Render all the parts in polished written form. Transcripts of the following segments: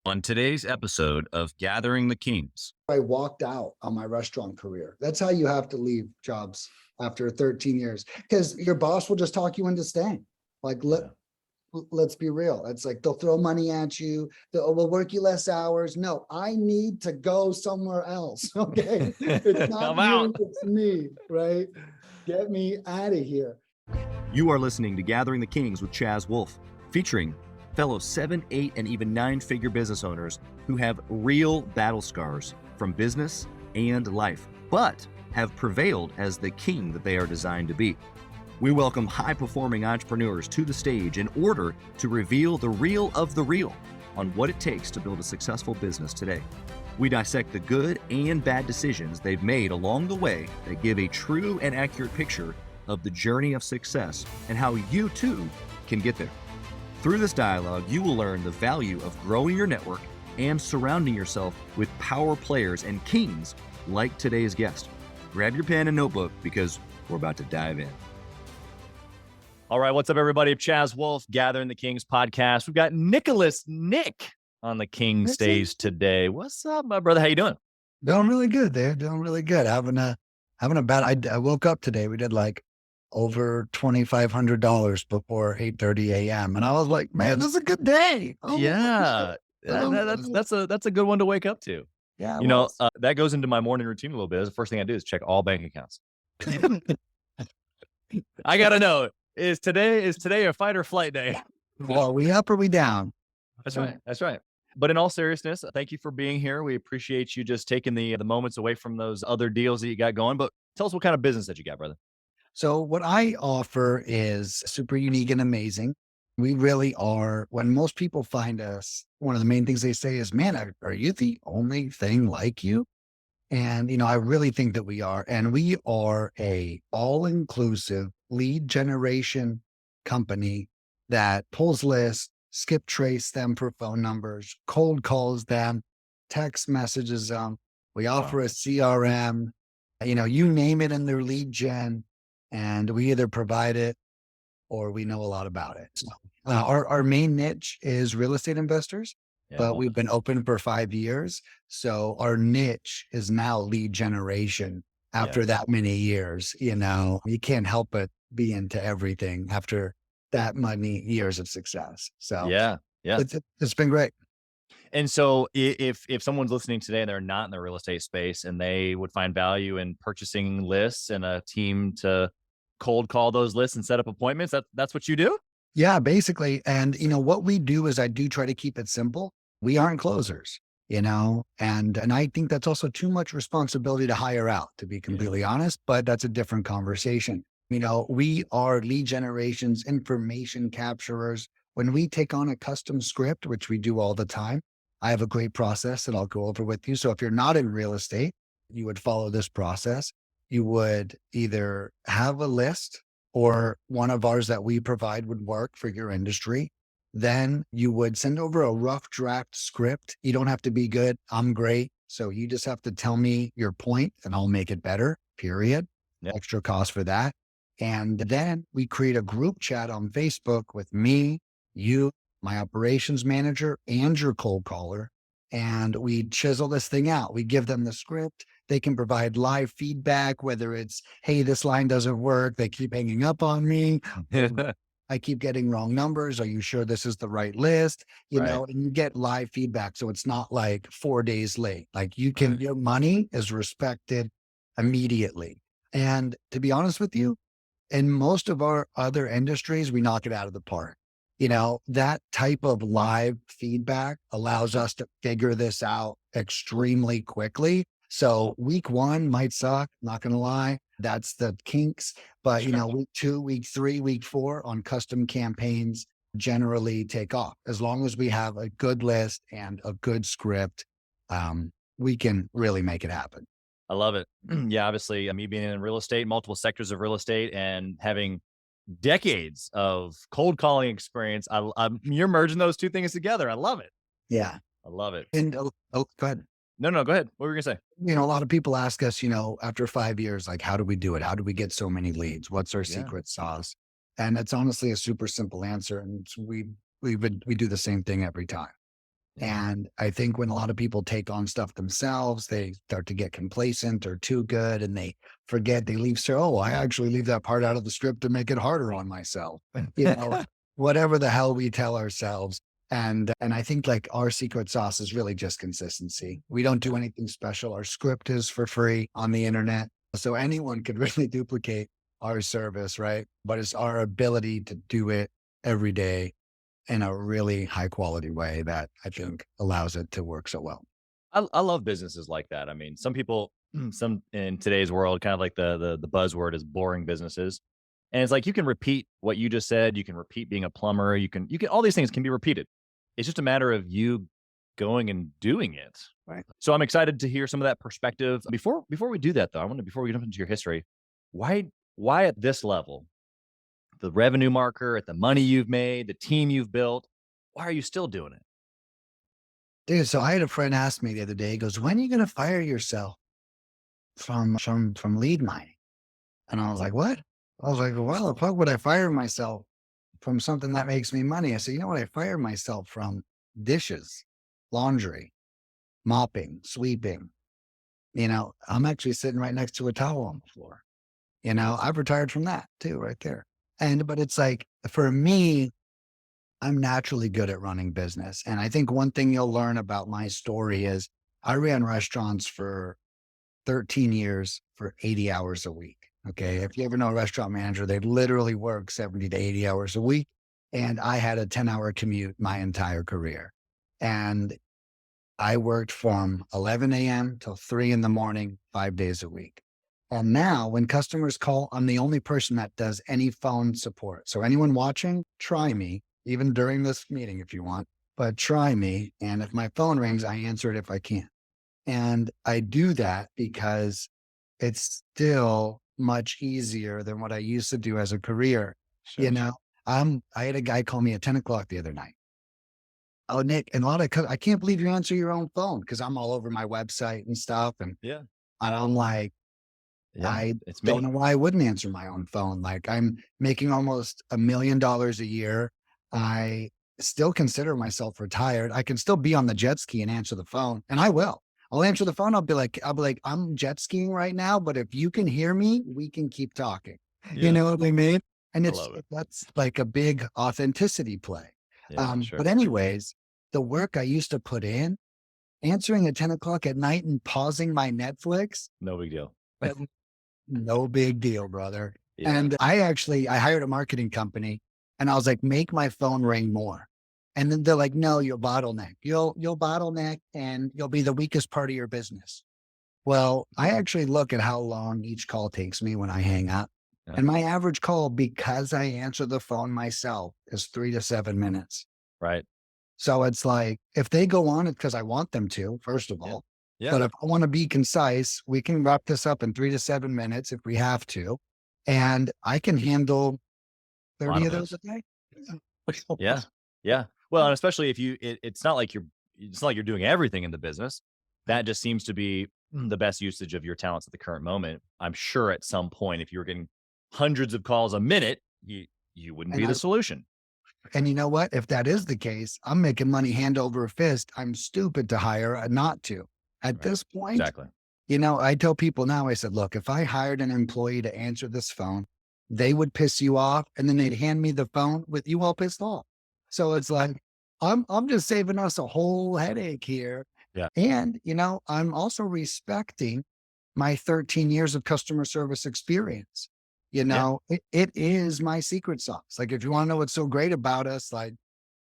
On today's episode of Gathering the Kings. I walked out on my restaurant career. That's how you have to leave jobs after 13 years, because your boss will just talk you into staying. Like, let's be real. It's like they'll throw money at you. We'll work you less hours. No, I need to go somewhere else. Okay. It's not I'm you, out. it's me, right? Get me out of here. You are listening to Gathering the Kings with Chaz Wolfe, featuring fellow 7, 8, and even 9-figure business owners who have real battle scars from business and life, but have prevailed as the king that they are designed to be. We welcome high-performing entrepreneurs to the stage in order to reveal the real of the real on what it takes to build a successful business today. We dissect the good and bad decisions they've made along the way that give a true and accurate picture of the journey of success and how you too can get there. Through this dialogue, you will learn the value of growing your network and surrounding yourself with power players and kings like today's guest. Grab your pen and notebook because we're about to dive in. All right, what's up, everybody? Chaz Wolfe, Gathering the Kings podcast. We've got Nick on the King stage today. What's up, my brother? How you doing? Doing really good there. Doing really good. Having a bad. I woke up today. We did like over $2,500 before 8:30 a.m. And I was like, man, this is a good day. Oh, yeah, that's a good one to wake up to. Yeah. That goes into my morning routine a little bit. The first thing I do is check all bank accounts. I got to know, is today a fight or flight day? Well, are we up or we down? That's right. That's right. But in all seriousness, thank you for being here. We appreciate you just taking the moments away from those other deals that you got going. But tell us what kind of business that you got, brother. So what I offer is super unique and amazing. We really are. When most people find us, one of the main things they say is, man, are you the only thing like you? And, I really think that we are. And we are a all-inclusive lead generation company that pulls lists, skip trace them for phone numbers, cold calls them, text messages them. We offer a CRM, you name it in their lead gen. And we either provide it or we know a lot about it. So, our main niche is real estate investors, but we've been open for 5 years. So our niche is now lead generation after that many years. You can't help but be into everything after that many years of success. So it's been great. And so if someone's listening today and they're not in the real estate space and they would find value in purchasing lists and a team to cold call those lists and set up appointments, that's what you do? Yeah, basically. And what we do is I do try to keep it simple. We aren't closers, and I think that's also too much responsibility to hire out, to be completely honest, but that's a different conversation. We are lead generations, information capturers. When we take on a custom script, which we do all the time, I have a great process that I'll go over with you. So if you're not in real estate, you would follow this process. You would either have a list or one of ours that we provide would work for your industry. Then you would send over a rough draft script. You don't have to be good. I'm great. So you just have to tell me your point and I'll make it better, period. Extra cost for that. And then we create a group chat on Facebook with me, you, my operations manager, and your cold caller. And we chisel this thing out. We give them the script. They can provide live feedback, whether it's, hey, this line doesn't work. They keep hanging up on me. I keep getting wrong numbers. Are you sure this is the right list? And you get live feedback. So it's not like 4 days late. Like your money is respected immediately. And to be honest with you, in most of our other industries, we knock it out of the park. That type of live feedback allows us to figure this out extremely quickly. So week 1 might suck, not going to lie. That's the kinks. But, week 2, week 3, week 4 on custom campaigns generally take off. As long as we have a good list and a good script, we can really make it happen. I love it. Yeah, obviously, me being in real estate, multiple sectors of real estate, and having decades of cold calling experience, you're merging those two things together. I love it. Yeah. I love it. And go ahead. No, go ahead. What were you gonna say? A lot of people ask us, after 5 years, like, how do we do it? How do we get so many leads? What's our secret sauce? And it's honestly a super simple answer. And we do the same thing every time. And I think when a lot of people take on stuff themselves, they start to get complacent or too good and they forget they leave. So, oh, I actually leave that part out of the script to make it harder on myself. You know, whatever the hell we tell ourselves. And I think like our secret sauce is really just consistency. We don't do anything special. Our script is for free on the internet. So anyone could really duplicate our service, right? But it's our ability to do it every day in a really high quality way that I think allows it to work so well. I love businesses like that. I mean, some people, some in today's world, kind of like the buzzword is boring businesses. And it's like you can repeat what you just said. You can repeat being a plumber. You can all these things can be repeated. It's just a matter of you going and doing it. Right. So I'm excited to hear some of that perspective. Before we do that though, I want to before we jump into your history, why at this level, the revenue marker, at the money you've made, the team you've built, why are you still doing it? Dude, so I had a friend ask me the other day, he goes, when are you gonna fire yourself from lead mining? And I was like, what? I was like, well, the fuck would I fire myself from something that makes me money? I said, you know what? I fired myself from dishes, laundry, mopping, sweeping. You know, I'm actually sitting right next to a towel on the floor. You know, I've retired from that too, right there. But it's like for me, I'm naturally good at running business. And I think one thing you'll learn about my story is I ran restaurants for 13 years for 80 hours a week. Okay. If you ever know a restaurant manager, they literally work 70 to 80 hours a week. And I had a 10-hour commute my entire career. And I worked from 11 a.m. till 3 in the morning, 5 days a week. And now when customers call, I'm the only person that does any phone support. So anyone watching, try me, even during this meeting if you want, but try me. And if my phone rings, I answer it if I can. And I do that because it's still much easier than what I used to do as a career. You Sure. know, I had a guy call me at 10 o'clock the other night. Oh, Nick, and I can't believe you answer your own phone because I'm all over my website and stuff. Yeah. And I'm like, Yeah. I It's don't me. know why I wouldn't answer my own phone. Like I'm making almost $1 million a year. I still consider myself retired. I can still be on the jet ski and answer the phone, and I will. I'll answer the phone. I'll be like, I'm jet skiing right now, but if you can hear me, we can keep talking. You Yeah. know what I mean? And I love it. that's like a big authenticity play. Yeah, But sure. anyways, the work I used to put in, answering at 10 o'clock at night and pausing my Netflix, No big deal. no big deal, brother. Yeah. And I hired a marketing company and I was like, make my phone ring more. And then they're like, no, you'll bottleneck. You'll bottleneck and you'll be the weakest part of your business. Well, I actually look at how long each call takes me when I hang up. Yeah. And my average call, because I answer the phone myself, is 3 to 7 minutes. Right. So it's like, if they go on, it's because I want them to, first of Yeah. all. Yeah. But if I want to be concise, we can wrap this up in 3 to 7 minutes if we have to. And I can handle A lot 30 of of those those. a day. Yeah. Yeah. Well, and especially if it's not like you're doing everything in the business. That just seems to be the best usage of your talents at the current moment. I'm sure at some point, if you were getting hundreds of calls a minute, you wouldn't And be I the solution. and you know what? If that is the case, I'm making money hand over fist. I'm stupid to hire not to. At Right. this point, Exactly. I tell people now, I said, look, if I hired an employee to answer this phone, they would piss you off and then they'd hand me the phone with you all pissed off. So it's like, I'm just saving us a whole headache here. Yeah. And, I'm also respecting my 13 years of customer service experience. Yeah. It is my secret sauce. Like, if you want to know what's so great about us, like,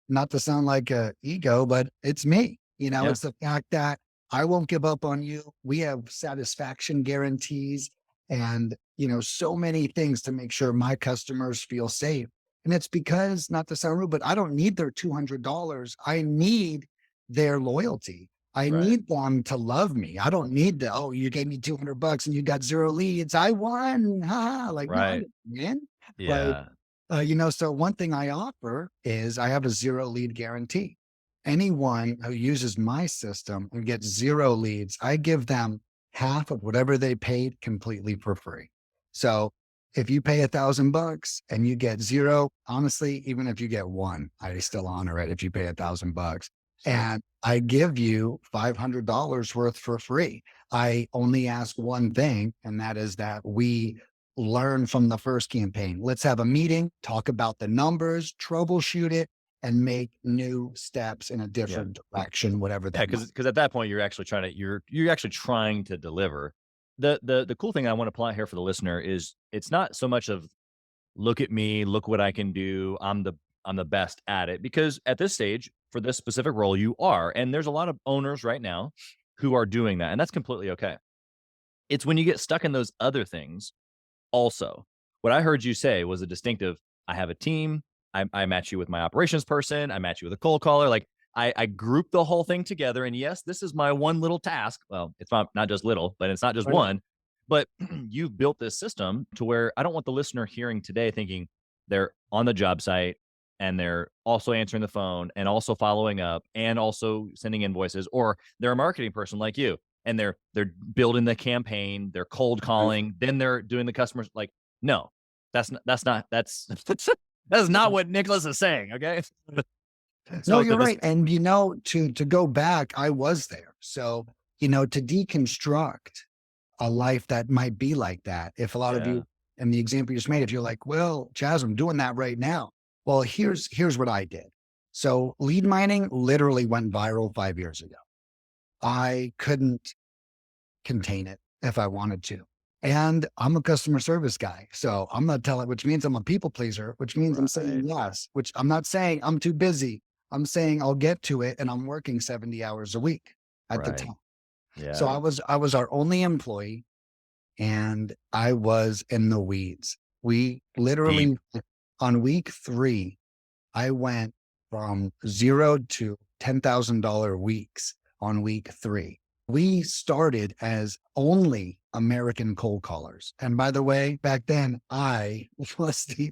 not to sound like a ego, but it's me. Yeah. It's the fact that I won't give up on you. We have satisfaction guarantees and, so many things to make sure my customers feel safe. And it's because, not to sound rude, but I don't need their $200. I need their loyalty. I Right. need them to love me. I don't need oh, you gave me $200 and you got 0 leads. I won. Ha. Like, no, I Right. didn't win. Like, Yeah. so one thing I offer is I have a 0 lead guarantee. Anyone who uses my system and gets 0 leads, I give them half of whatever they paid completely for free. So if you pay $1,000 and you get 0, honestly, even if you get one, I still honor it if you pay $1,000. Sure. and I give you $500 worth for free. I only ask one thing, and that is that we learn from the first campaign. Let's have a meeting, talk about the numbers, troubleshoot it, and make new steps in a Yeah. different direction, whatever Yeah, that might. because at that point you're actually trying to deliver. The cool thing I want to point out here for the listener is it's not so much of look at me, look what I can do. I'm the best at it, because at this stage for this specific role you are, and there's a lot of owners right now who are doing that, and that's completely okay. It's when you get stuck in those other things also. What I heard you say was a distinctive, I have a team, I match you with my operations person, I match you with a cold caller. Like I group the whole thing together. And yes, this is my one little task. Well, it's not just little, but it's not just Right. one. But you've built this system to where I don't want the listener hearing today thinking they're on the job site and they're also answering the phone and also following up and also sending invoices, or they're a marketing person like you and they're building the campaign, they're cold calling, then they're doing the customers. Like, no, that's not what Nicholas is saying. Okay. No, So you're this right. And to go back, I was there. So, to deconstruct a life that might be like that. If a lot of yeah. you, and the example you just made, if you're like, well, Chaz, I'm doing that right now. Well, here's what I did. So lead mining literally went viral 5 years ago. I couldn't contain it if I wanted to. And I'm a customer service guy. So I'm not telling, which means I'm a people pleaser, which means I'm saying Right. yes, which I'm not saying I'm too busy. I'm saying I'll get to it, and I'm working 70 hours a week at the Right. time. So Yeah. I was our only employee, and I was in the weeds. We Deep. literally, on week 3, I went from 0 to $10,000 weeks on week 3. We started as only American cold callers. And by the way, back then I was the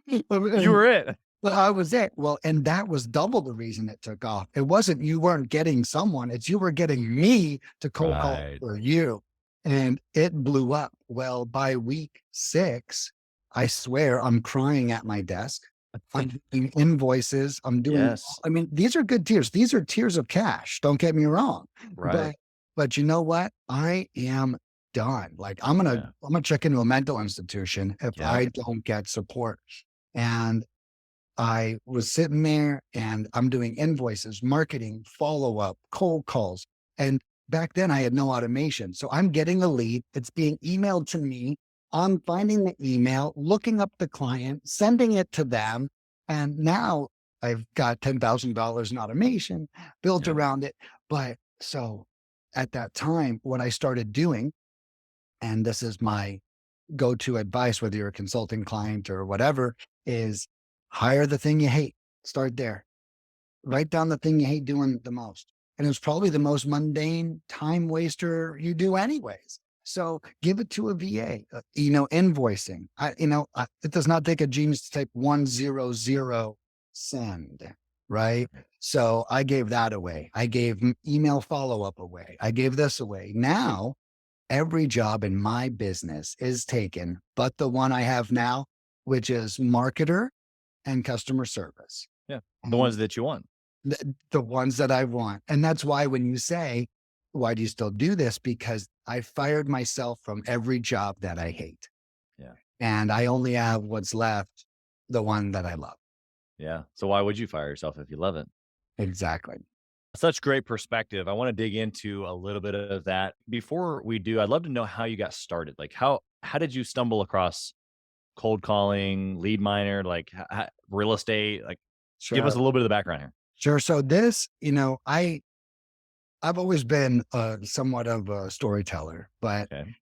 You only. were it. Well, I was it. Well, and that was double the reason it took off. It wasn't you weren't getting someone, it's you were getting me to cold call Right. for you. And it blew up. Well, by week 6, I swear I'm crying at my desk. I'm doing invoices. Yes. I mean, these are good tears. These are tears of cash. Don't get me wrong. Right. But you know what? I am done. Like Yeah. I'm gonna check into a mental institution if Yeah. I don't get support. And I was sitting there and I'm doing invoices, marketing, follow up, cold calls. And back then I had no automation. So I'm getting a lead. It's being emailed to me. I'm finding the email, looking up the client, sending it to them. And now I've got $10,000 in automation built Yeah. around it. But so at that time, what I started doing, and this is my go-to advice, whether you're a consulting client or whatever, is hire the thing you hate. Start there. Write down the thing you hate doing the most. And it's probably the most mundane time waster you do anyways. So give it to a VA, invoicing. It does not take a genius to type 100 send, right? So I gave that away. I gave email follow-up away. I gave this away. Now every job in my business is taken, but the one I have now, which is marketer and customer service. Yeah. The ones And that you want. the ones that I want. And that's why when you say, why do you still do this? Because I fired myself from every job that I hate. Yeah. And I only have what's left, the one that I love. Yeah. So why would you fire yourself if you love it? Exactly. Such great perspective. I want to dig into a little bit of that. Before we do, I'd love to know how you got started. Like how did you stumble across cold calling, lead miner, like real estate? Like give us Sure. a little bit of the background here. Sure. So this, I've always been somewhat of a storyteller, but Okay.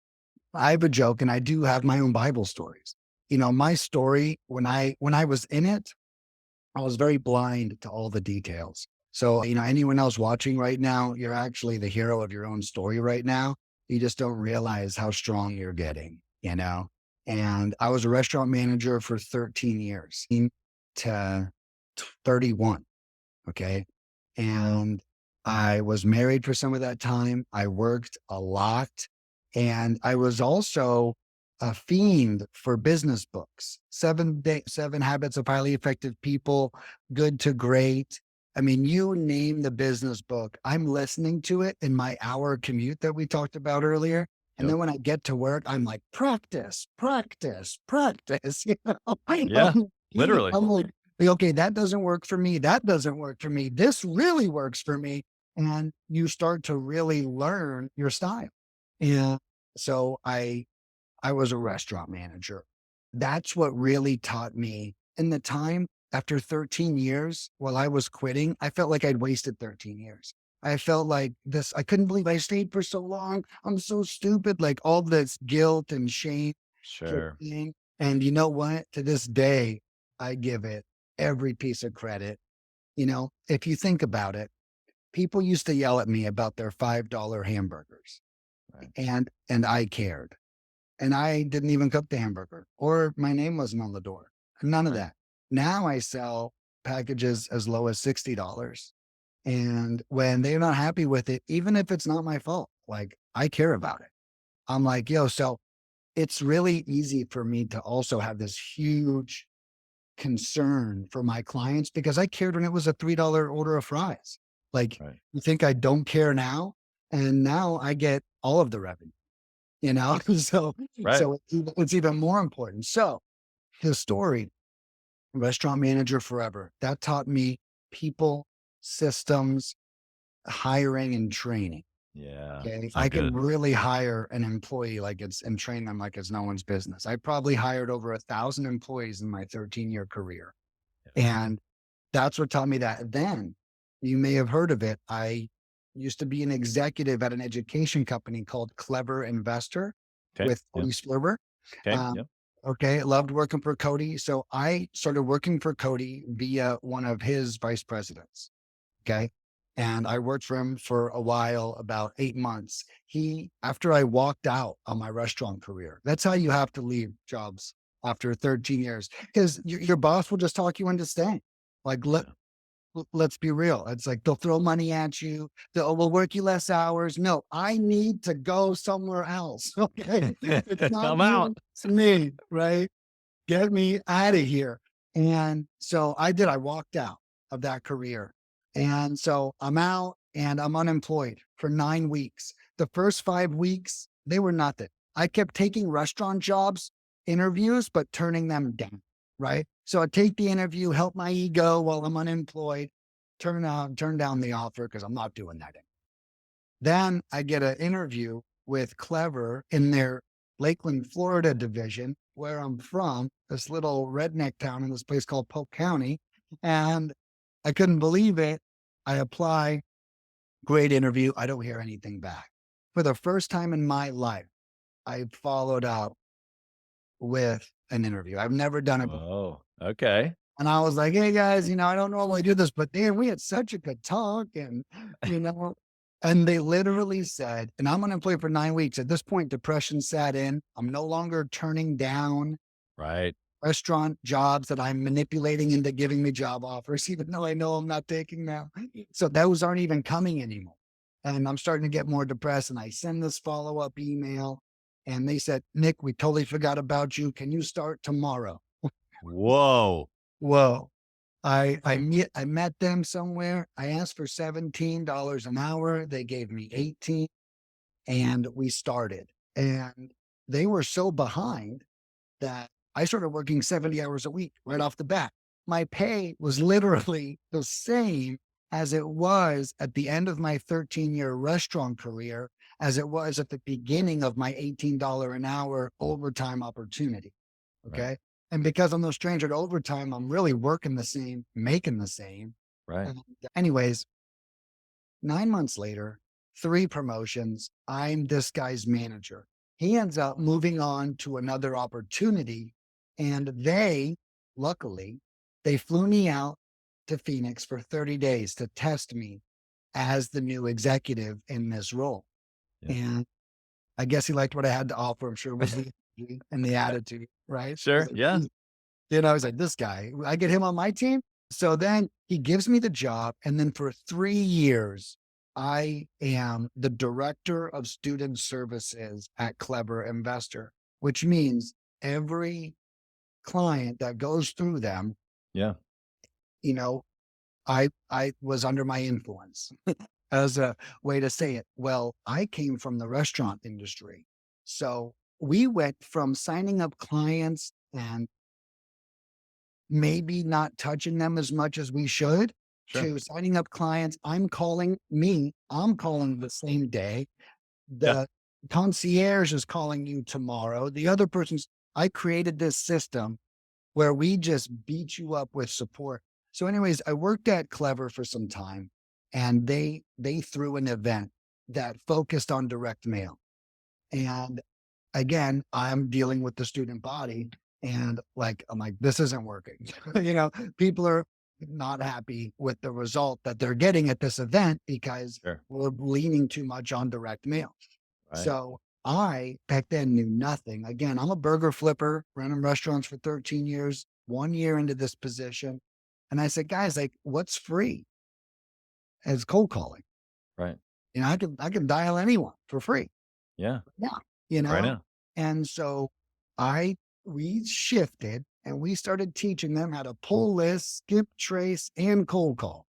I have a joke, and I do have my own Bible stories. My story, when I was in it, I was very blind to all the details. So, anyone else watching right now, you're actually the hero of your own story right now. You just don't realize how strong you're getting. And I was a restaurant manager for 13 years to 31. Okay. And I was married for some of that time. I worked a lot. And I was also a fiend for business books. 7 Habits of Highly Effective People, Good to Great. I mean, you name the business book, I'm listening to it in my hour commute that we talked about earlier. And Yep. then when I get to work, I'm like, practice, practice, practice. You know, Yeah. Literally. I'm like, okay, that doesn't work for me. That doesn't work for me. This really works for me. And you start to really learn your style. Yeah. So I was a restaurant manager. That's what really taught me in the time after 13 years while I was quitting. I felt like I'd wasted 13 years. I felt like this, I couldn't believe I stayed for so long. I'm so stupid. Like all this guilt and shame kicked Sure. in. And you know what? To this day, I give it every piece of credit. You know, if you think about it, people used to yell at me about their $5 hamburgers Right. and I cared. And I didn't even cook the hamburger or my name wasn't on the door. None of Right. that. Now I sell packages as low as $60. And when they're not happy with it, even if it's not my fault, like I care about it. I'm like, yo, so it's really easy for me to also have this huge concern for my clients because I cared when it was a $3 order of fries. Like, Right. you think I don't care now? And now I get all of the revenue, you know? So, Right. it's even more important. So his story, restaurant manager forever, that taught me people, systems, hiring and training. Yeah. Okay. So I can good. really hire an employee like it's and train them like it's no one's business. I probably hired over 1,000 employees in my 13-year career. Yeah. And that's what taught me that. Then you may have heard of it. I used to be an executive at an education company called Clever Investor Okay. with Yep. Cody Slurber. Okay. Um, Yep. okay. Loved working for Cody. So I started working for Cody via one of his vice presidents. Okay. And I worked for him for a while, about 8 months. After I walked out on my restaurant career, that's how you have to leave jobs after 13 years because your boss will just talk you into staying. Like, Yeah. let's be real. It's like they'll throw money at you. Oh, we'll work you less hours. No, I need to go somewhere else. Okay. It's not I'm out. you, it's me, right? Get me out of here. And so I did. I walked out of that career. And so I'm out and I'm unemployed for 9 weeks. The first 5 weeks, they were nothing. I kept taking restaurant jobs, interviews, but turning them down. Right. So I take the interview, help my ego while I'm unemployed, turn down the offer because I'm not doing that. Then I get an interview with Clever in their Lakeland, Florida division, where I'm from, this little redneck town in this place called Polk County. And I couldn't believe it. I apply, great interview. I don't hear anything back. For the first time in my life, I followed up with an interview. I've never done it before. Whoa. Okay. And I was like, hey guys, I don't normally do this, but man, we had such a good talk. And they literally said, and I'm unemployed for 9 weeks. At this point, depression sat in. I'm no longer turning down Right. restaurant jobs that I'm manipulating into giving me job offers, even though I know I'm not taking them. So those aren't even coming anymore. And I'm starting to get more depressed. And I send this follow-up email and they said, Nick, we totally forgot about you. Can you start tomorrow? Whoa. Whoa. I met them somewhere. I asked for $17 an hour. They gave me 18 and we started. And they were so behind that I started working 70 hours a week right off the bat. My pay was literally the same as it was at the end of my 13-year restaurant career as it was at the beginning of my $18 an hour overtime opportunity. Right. Okay. And because I'm no stranger to overtime, I'm really working the same, making the same. Right. And anyways, 9 months later, 3 promotions. I'm this guy's manager. He ends up moving on to another opportunity. And luckily, they flew me out to Phoenix for 30 days to test me as the new executive in this role. Yeah. And I guess he liked what I had to offer. I'm sure it was the energy and the attitude, right? Sure. Yeah. I was like, this guy, I get him on my team. So then he gives me the job. And then for 3 years, I am the director of student services at Clever Investor, which means every client that goes through them, Yeah. you know, I was under my influence as a way to say it. Well, I came from the restaurant industry. So we went from signing up clients and maybe not touching them as much as we should Sure. to signing up clients. I'm calling the same day. Yeah. The concierge is calling you tomorrow. The other person's, I created this system where we just beat you up with support. So anyways, I worked at Clever for some time and they threw an event that focused on direct mail. And again, I'm dealing with the student body and like, I'm like, this isn't working. People are not happy with the result that they're getting at this event because Sure. we're leaning too much on direct mail. Right. So I back then knew nothing. Again, I'm a burger flipper, running restaurants for 13 years, 1 year into this position. And I said, guys, like, what's free? It's cold calling. Right. I can dial anyone for free. Yeah. Yeah. Right now. And so we shifted and we started teaching them how to pull lists, skip trace, and cold call.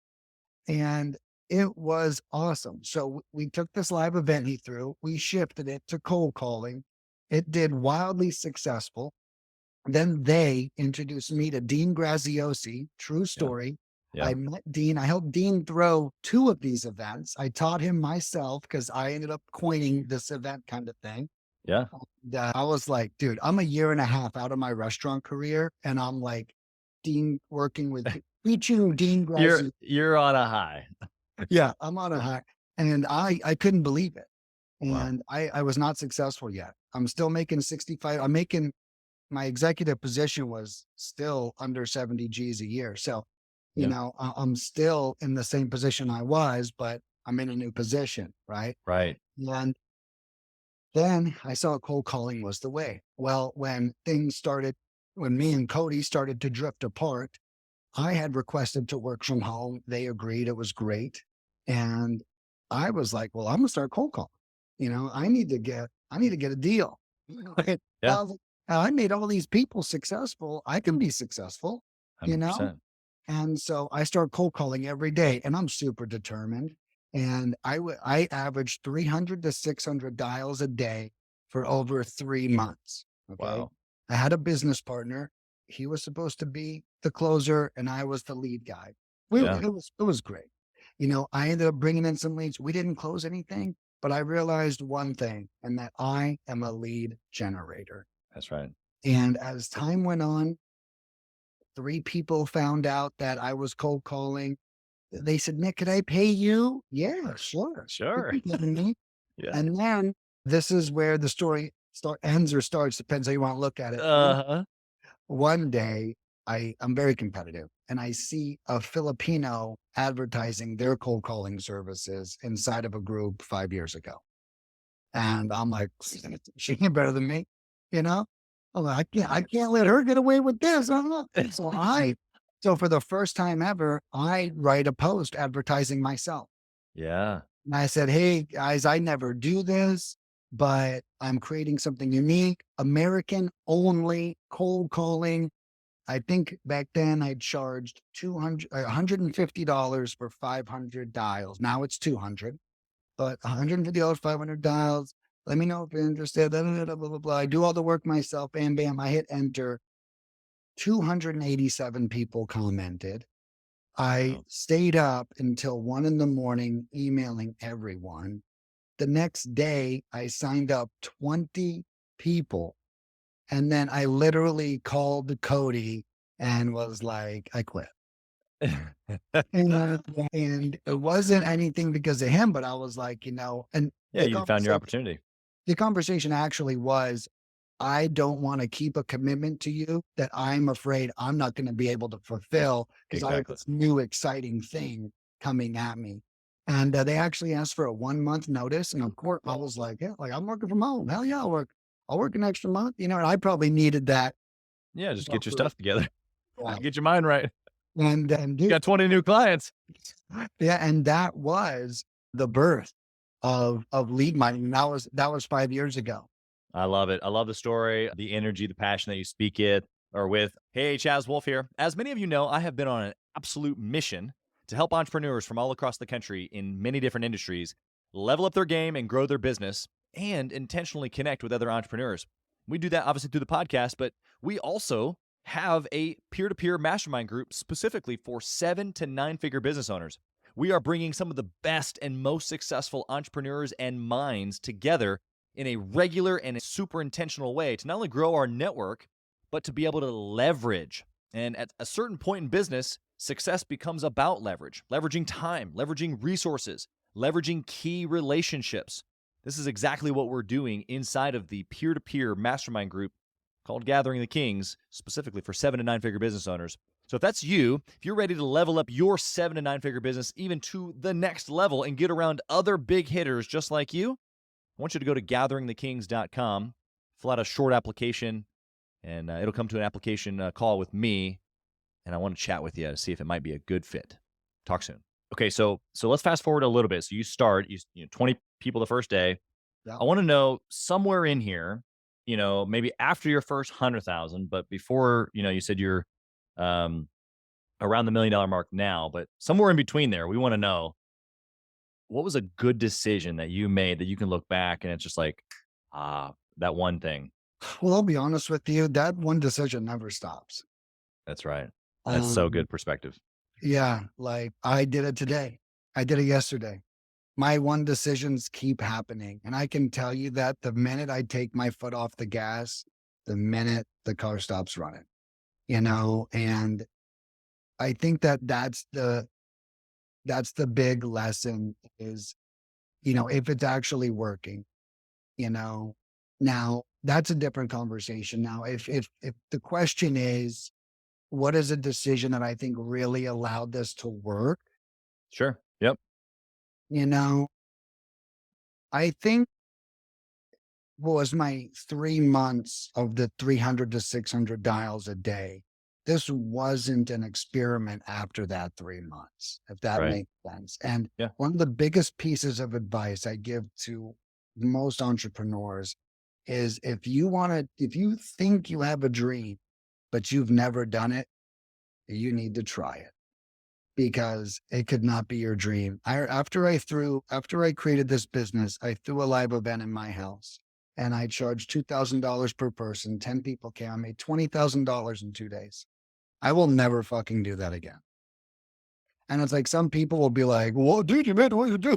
And it was awesome. So we took this live event he threw, we shifted it to cold calling. It did wildly successful. Then they introduced me to Dean Graziosi, true story. Yeah. I met Dean. I helped Dean throw 2 of these events. I taught him myself because I ended up coining this event kind of thing. Yeah. I was like, dude, I'm a year and a half out of my restaurant career. And I'm like, Dean working with teaching Dean Graziosi. You're on a high. Yeah, I'm on a high. And I couldn't believe it. Wow. And I was not successful yet. I'm still making 65. My executive position was still under 70 G's a year. So, I'm still in the same position I was, but I'm in a new position. Right. Right. And then I saw cold calling was the way. Well, when me and Cody started to drift apart, I had requested to work from home. They agreed. It was great. And I was like, well, I'm gonna start cold calling. I need to get a deal. Yeah. I was like, I made all these people successful. I can be successful, 100%. And so I start cold calling every day and I'm super determined. And I averaged 300 to 600 dials a day for over 3 months. Okay. Wow. I had a business partner. He was supposed to be the closer and I was the lead guy. Yeah. It was great. I ended up bringing in some leads. We didn't close anything, but I realized one thing, and that I am a lead generator. That's right. And as time went on, 3 people found out that I was cold calling. They said, Nick, could I pay you? Yeah, sure. Sure. You're kidding me. Yeah. And then this is where the story ends or starts, depends how you want to look at it. Uh-huh. One day, I'm very competitive and I see a Filipino advertising their cold calling services inside of a group 5 years ago. And I'm like, she ain't better than me, I'm like, I can't let her get away with this. So for the first time ever, I write a post advertising myself. Yeah. And I said, hey guys, I never do this, but I'm creating something unique, American only cold calling. I think back then I charged $150 for 500 dials. Now it's 200, but $150, 500 dials. Let me know if you're interested. Blah, blah, blah, blah, blah. I do all the work myself. Bam, bam. I hit enter. 287 people commented. I stayed up until 1 a.m. emailing everyone. The next day, I signed up 20 people. And then I literally called Cody and was like, I quit. And it wasn't anything because of him, but I was like, and Yeah, you found your opportunity. The conversation actually was, I don't want to keep a commitment to you that I'm afraid I'm not going to be able to fulfill because I have this new exciting thing coming at me. And they actually asked for a 1-month notice. And of course, I was like, yeah, like I'm working from home. Hell yeah, I'll work an extra month, and I probably needed that. Yeah, just get your stuff together. Yeah. Get your mind right. And You got 20 new clients. yeah, and that was the birth of lead mining. That was 5 years ago. I love it. I love the story, the energy, the passion that you speak it or with. Hey, Chaz Wolfe here. As many of you know, I have been on an absolute mission to help entrepreneurs from all across the country in many different industries level up their game and grow their business and intentionally connect with other entrepreneurs. We do that obviously through the podcast, but we also have a peer-to-peer mastermind group specifically for 7 to 9 figure business owners. We are bringing some of the best and most successful entrepreneurs and minds together in a regular and a super intentional way to not only grow our network, but to be able to leverage. And at a certain point in business, success becomes about leverage, leveraging time, leveraging resources, leveraging key relationships. This is exactly what we're doing inside of the peer-to-peer mastermind group called Gathering the Kings, specifically for 7 to 9 figure business owners. So if that's you, if you're ready to level up your 7 to 9 figure business even to the next level and get around other big hitters just like you, I want you to go to gatheringthekings.com, fill out a short application, and it'll come to an application call with me, and I want to chat with you to see if it might be a good fit. Talk soon. Okay, so let's fast forward a little bit. So you start, 20 people the first day. Yeah. I want to know somewhere in here, maybe after your first 100,000, but before, you said you're around the $1 million mark now, but somewhere in between there, we want to know what was a good decision that you made that you can look back and it's just like, that one thing. Well, I'll be honest with you, that one decision never stops. That's right. That's so good perspective. Yeah, like I did it today. I did it yesterday. My one decisions keep happening. And I can tell you that the minute I take my foot off the gas, the minute the car stops running, and I think that that's the big lesson is, if it's actually working, now that's a different conversation. Now, if the question is, what is a decision that I think really allowed this to work? Sure. Yep. I think was my 3 months of the 300 to 600 dials a day. This wasn't an experiment after that 3 months, if that Right. makes sense. And Yeah. one of the biggest pieces of advice I give to most entrepreneurs is if you think you have a dream, but you've never done it, you need to try it because it could not be your dream. After I created this business, I threw a live event in my house and I charged $2,000 per person. 10 people came. I made $20,000 in 2 days. I will never fucking do that again. And it's like, some people will be like, well, dude, you made what you do.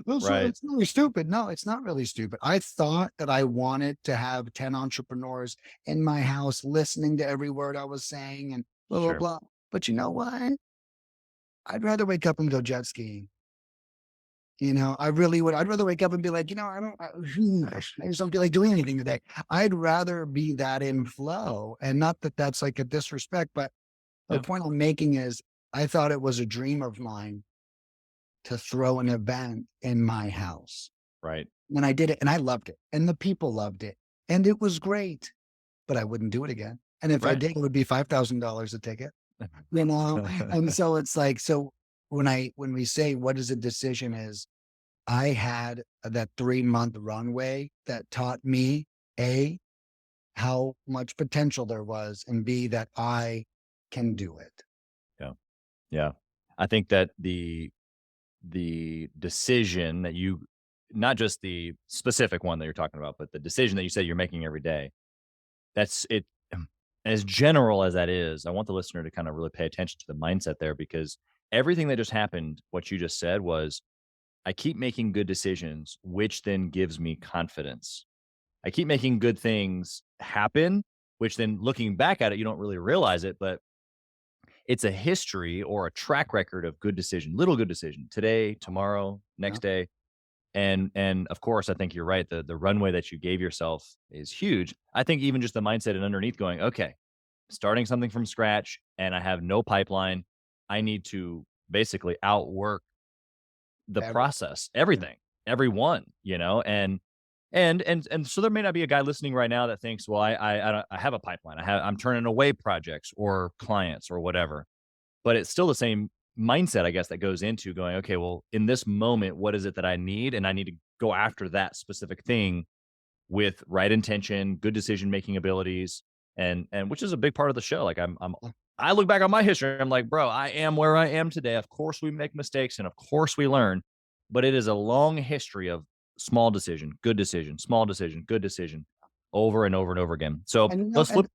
Right. It's really stupid. No, it's not really stupid. I thought that I wanted to have 10 entrepreneurs in my house listening to every word I was saying and blah, blah, Sure. blah. But you know what? I'd rather wake up and go jet skiing. I really would. I'd rather wake up and be like, I just don't feel like doing anything today. I'd rather be that in flow. And not that that's like a disrespect, but the Yeah. point I'm making is I thought it was a dream of mine to throw an event in my house. Right. And I did it and I loved it. And the people loved it. And it was great, but I wouldn't do it again. And if I Right. did, it would be $5,000 a ticket. And so it's like, so when we say what is a decision is, I had that 3-month runway that taught me A, how much potential there was, and B, that I can do it. Yeah. I think that the decision that you, not just the specific one that you're talking about, but the decision that you said you're making every day, that's it. As general as that is, I want the listener to kind of really pay attention to the mindset there, because everything that just happened, what you just said was, I keep making good decisions, which then gives me confidence. I keep making good things happen, which then looking back at it, you don't really realize it, but it's a history or a track record of good decision, little good decision today, tomorrow, next day. And of course, I think you're right. The runway that you gave yourself is huge. I think even just the mindset and underneath going, okay, starting something from scratch and I have no pipeline. I need to basically outwork the Every- process, everything, everyone, and so there may not be a guy listening right now that thinks, well, I have a pipeline. I'm turning away projects or clients or whatever, but it's still the same mindset, I guess, that goes into going, okay, well, in this moment, what is it that I need? And I need to go after that specific thing with right intention, good decision making abilities, and which is a big part of the show. Like I'm I look back on my history. I'm like, bro, I am where I am today. Of course, we make mistakes and of course we learn, but it is a long history of small decision, good decision, small decision, good decision over and over and over again. So And, let's flip.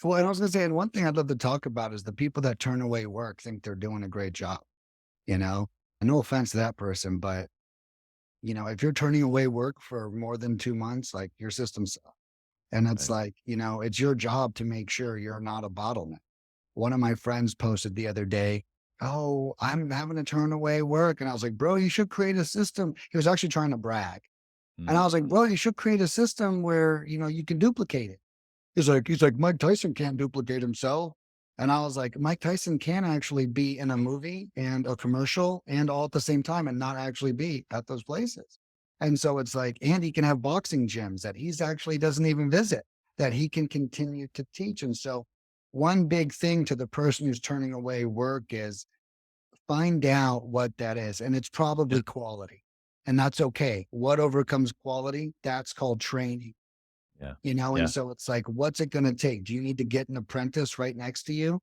well, and I was going to say, and one thing I'd love to talk about is the people that turn away work think they're doing a great job, you know, and no offense to that person, but if you're turning away work for more than 2 months, like your system's, and it's Right. like, it's your job to make sure you're not a bottleneck. One of my friends posted the other day, "Oh, I'm having to turn away work." And I was like, "Bro, you should create a system." He was actually trying to brag. And Mm. I was like, "Bro, you should create a system where, you can duplicate it." He's like, "Mike Tyson can't duplicate himself." And I was like, Mike Tyson can actually be in a movie and a commercial and all at the same time and not actually be at those places. And so it's like, and he can have boxing gyms that he's actually doesn't even visit that he can continue to teach. And so one big thing to the person who's turning away work is find out what that is. And it's Yeah. probably quality. And that's okay. What overcomes quality? That's called training. Yeah. And Yeah. so it's like, what's it going to take? Do you need to get an apprentice right next to you?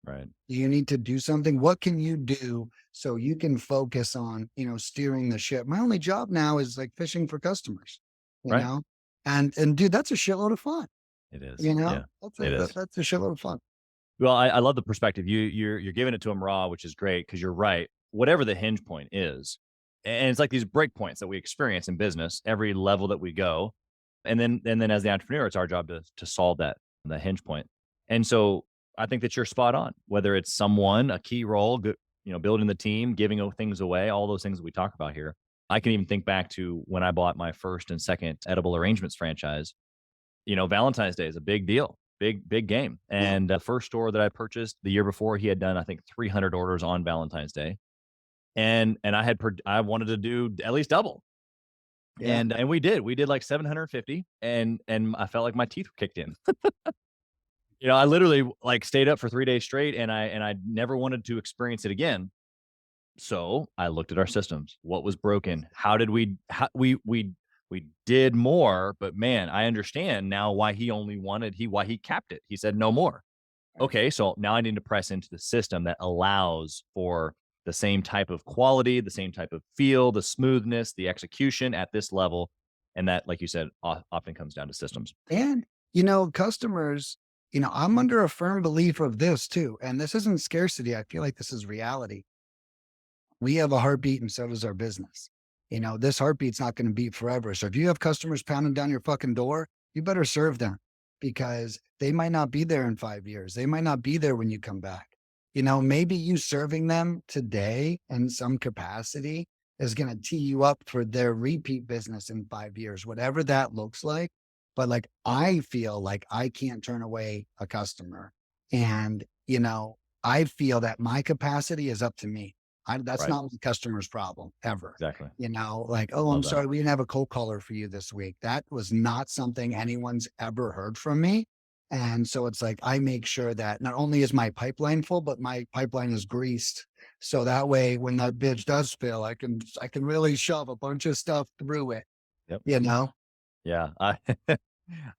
Right. Do you need to do something? What can you do so you can focus on, steering the ship? My only job now is like fishing for customers, you Right. know, and dude, that's a shitload of fun. It is. Yeah. That's It is. that's a shitload of fun. Well, I love the perspective. You're giving it to them raw, which is great because you're right. Whatever the hinge point is, and it's like these break points that we experience in business, every level that we go, and then as the entrepreneur, it's our job to solve that hinge point. And so I think that you're spot on. Whether it's someone, a key role, building the team, giving things away, all those things that we talk about here. I can even think back to when I bought my first and second edible arrangements franchise. Valentine's Day is a big deal, big game. Yeah. And the first store that I purchased the year before, he had done, I think, 300 orders on Valentine's Day. And I wanted to do at least double. Yeah. And we did like 750 and I felt like my teeth were kicked in. I literally like stayed up for 3 days straight and I never wanted to experience it again. So I looked at our systems. What was broken? How did we did more, but man, I understand now why he capped it. He said no more. Okay, so now I need to press into the system that allows for the same type of quality, the same type of feel, the smoothness, the execution at this level. And that, like you said, often comes down to systems. And, customers, I'm under a firm belief of this too. And this isn't scarcity. I feel like this is reality. We have a heartbeat and so does our business. This heartbeat's not going to beat forever. So if you have customers pounding down your fucking door, you better serve them because they might not be there in 5 years. They might not be there when you come back. Maybe you serving them today in some capacity is going to tee you up for their repeat business in 5 years, whatever that looks like. But like, I feel like I can't turn away a customer. And, I feel that my capacity is up to me. That's Right. not the customer's problem ever. Exactly. Like, "Oh, I'm Love that. sorry, we didn't have a cold caller for you this week." That was not something anyone's ever heard from me. And so it's like, I make sure that not only is my pipeline full, but my pipeline is greased. So that way, when that bitch does fill, I can really shove a bunch of stuff through it, Yep. you know? Yeah.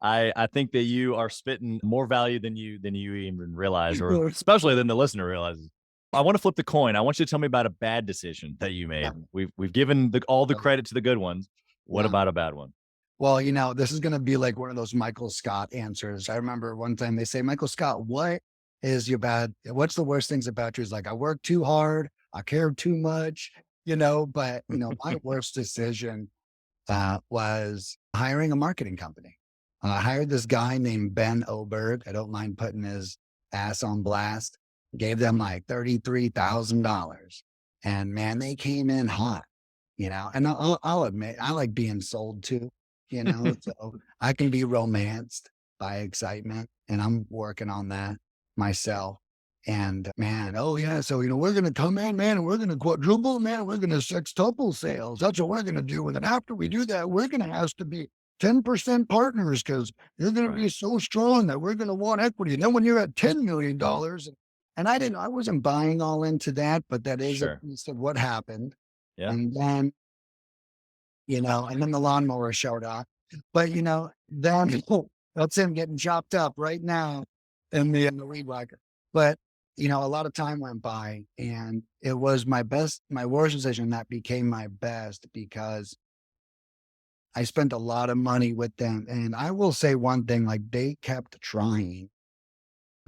I think that you are spitting more value than you even realize, or especially than the listener realizes. I want to flip the coin. I want you to tell me about a bad decision that you Yeah. made. We've given all the credit to the good ones. What Yeah. about a bad one? Well, this is going to be like one of those Michael Scott answers. I remember one time they say, "Michael Scott, what's the worst things about you?" He's like, "I work too hard. I care too much," but, my worst decision was hiring a marketing company. I hired this guy named Ben Oberg. I don't mind putting his ass on blast. Gave them like $33,000. And man, they came in hot, and I'll admit, I like being sold to, so I can be romanced by excitement. And I'm working on that myself. And man, oh yeah. So, we're going to come in, man, and we're going to quadruple, man. We're going to sextuple sales. That's what we're going to do. And then after we do that, we're going to have to be 10% partners because you're going to be Right. so strong that we're going to want equity. And then when you're at $10 million, and I wasn't buying all into that, but that is a Sure. piece of what happened. Yeah. And then, and then the lawnmower showed up. But, then that's him getting chopped up right now in the weed whacker. But, a lot of time went by and it was my worst decision that became my best because I spent a lot of money with them. And I will say one thing, like they kept trying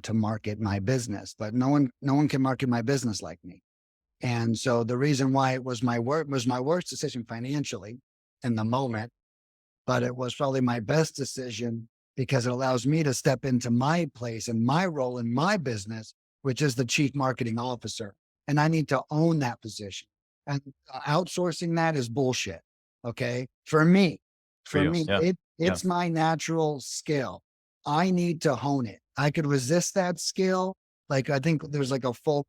to market my business, but no one can market my business like me. And so the reason why it was my worst decision financially in the moment, but it was probably my best decision because it allows me to step into my place and my role in my business, which is the chief marketing officer. And I need to own that position. And outsourcing that is bullshit. Okay. For For you. me, Yeah. Yeah. it's my natural skill. I need to hone it. I could resist that skill. Like I think there's like a folk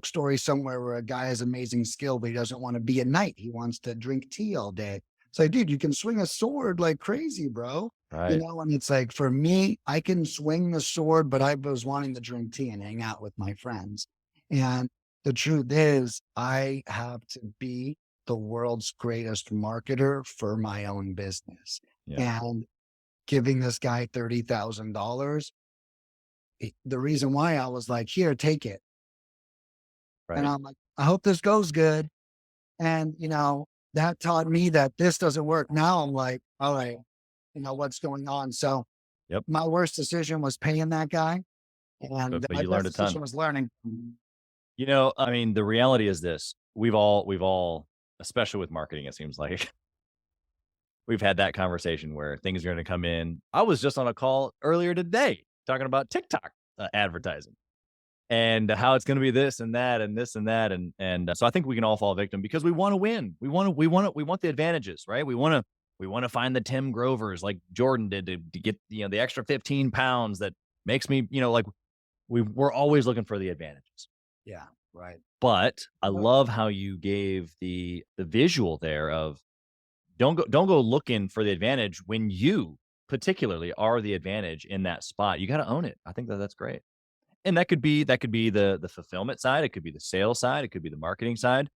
story somewhere where a guy has amazing skill, but he doesn't want to be a knight. He wants to drink tea all day. It's like, dude, you can swing a sword like crazy, bro. Right. And it's like, for me, I can swing the sword, but I was wanting to drink tea and hang out with my friends. And the truth is, I have to be the world's greatest marketer for my own business. Yeah. And giving this guy $30,000, the reason why I was like, here, take it. And Right. I'm like, I hope this goes good. And, that taught me that this doesn't work. Now I'm like, all right, what's going on? So Yep. my worst decision was paying that guy. And But my you best learned a ton. decision was learning. I mean, the reality is this. We've all, especially with marketing, it seems like we've had that conversation where things are going to come in. I was just on a call earlier today talking about TikTok advertising and how it's going to be this and that and this and that. And so I think we can all fall victim because we want to win. We want the advantages, right? We want to find the Tim Grovers like Jordan did to get, the extra 15 pounds that makes me, like we're always looking for the advantages. Yeah. Right. But I Well, love how you gave the visual there of don't go looking for the advantage when you particularly are the advantage in that spot. You got to own it. I think that's great. And that could be the fulfillment side, it could be the sales side, it could be the marketing side.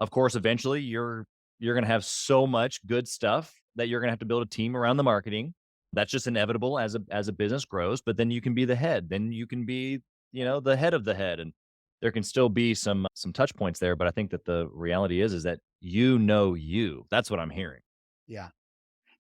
Of course, eventually you're going to have so much good stuff that you're going to have to build a team around the marketing. That's just inevitable as a business grows, but then you can be the head. Then you can be, the head of the head, and there can still be some touch points there, but I think that the reality is that you. That's what I'm hearing. yeah.